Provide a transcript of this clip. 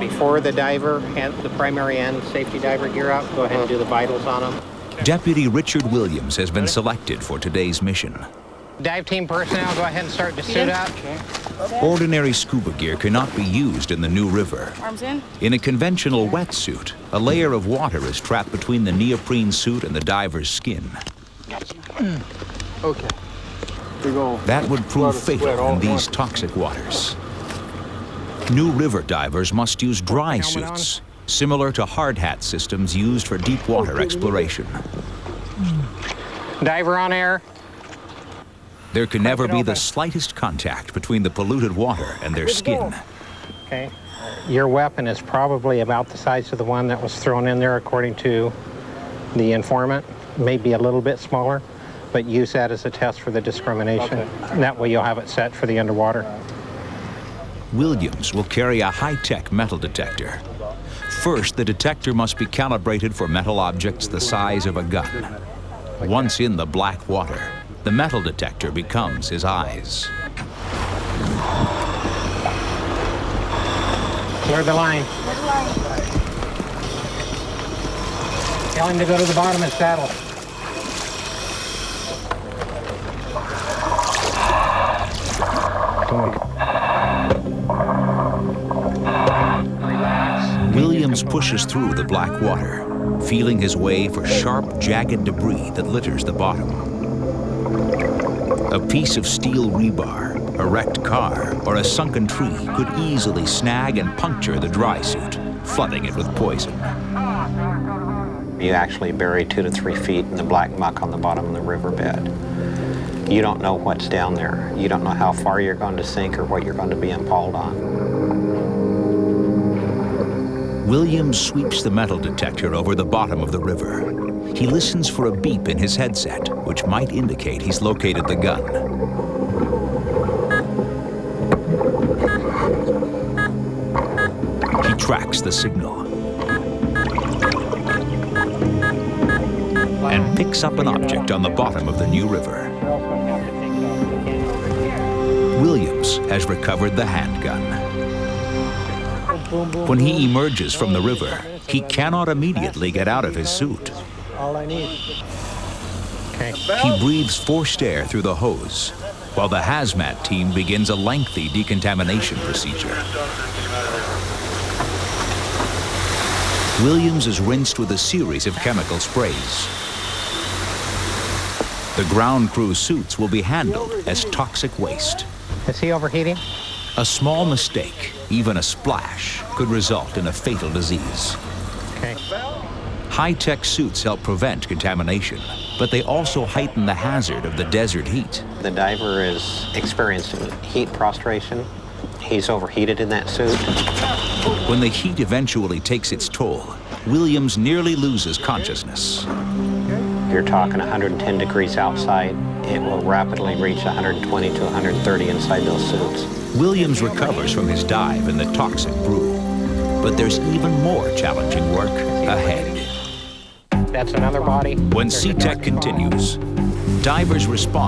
Before the diver and the primary and safety diver gear up, go ahead and do the vitals on them. Deputy Richard Williams has been selected for today's mission. Dive team personnel, go ahead and start to suit up. Ordinary scuba gear cannot be used in the new river. Arms in. In a conventional wetsuit, a layer of water is trapped between the neoprene suit and the diver's skin. Okay. That would prove fatal in these toxic waters. New river divers must use dry suits, similar to hard hat systems used for deep water exploration. Diver on air. There can never be the slightest contact between the polluted water and their skin. Okay. Your weapon is probably about the size of the one that was thrown in there according to the informant. Maybe a little bit smaller, but use that as a test for the discrimination. And that way you'll have it set for the underwater. Williams will carry a high-tech metal detector. First, the detector must be calibrated for metal objects the size of a gun. Once in the black water, the metal detector becomes his eyes. Clear the line. Tell him to go to the bottom and saddle. Williams pushes through the black water, feeling his way for sharp, jagged debris that litters the bottom. A piece of steel rebar, a wrecked car, or a sunken tree could easily snag and puncture the dry suit, flooding it with poison. You actually bury 2 to 3 feet in the black muck on the bottom of the riverbed. You don't know what's down there. You don't know how far you're going to sink or what you're going to be impaled on. Williams sweeps the metal detector over the bottom of the river. He listens for a beep in his headset, which might indicate he's located the gun. He tracks the signal and picks up an object on the bottom of the new river. Williams has recovered the handgun. When he emerges from the river, he cannot immediately get out of his suit. All I need. Okay. He breathes forced air through the hose, while the hazmat team begins a lengthy decontamination procedure. Williams is rinsed with a series of chemical sprays. The ground crew suits will be handled as toxic waste. Is he overheating? A small mistake, even a splash, could result in a fatal disease. Okay. High-tech suits help prevent contamination, but they also heighten the hazard of the desert heat. The diver is experiencing heat prostration. He's overheated in that suit. When the heat eventually takes its toll, Williams nearly loses consciousness. You're talking 110 degrees outside. It will rapidly reach 120 to 130 inside those suits. Williams recovers from his dive in the toxic brew, but there's even more challenging work ahead. That's another body. When SeaTech continues, divers respond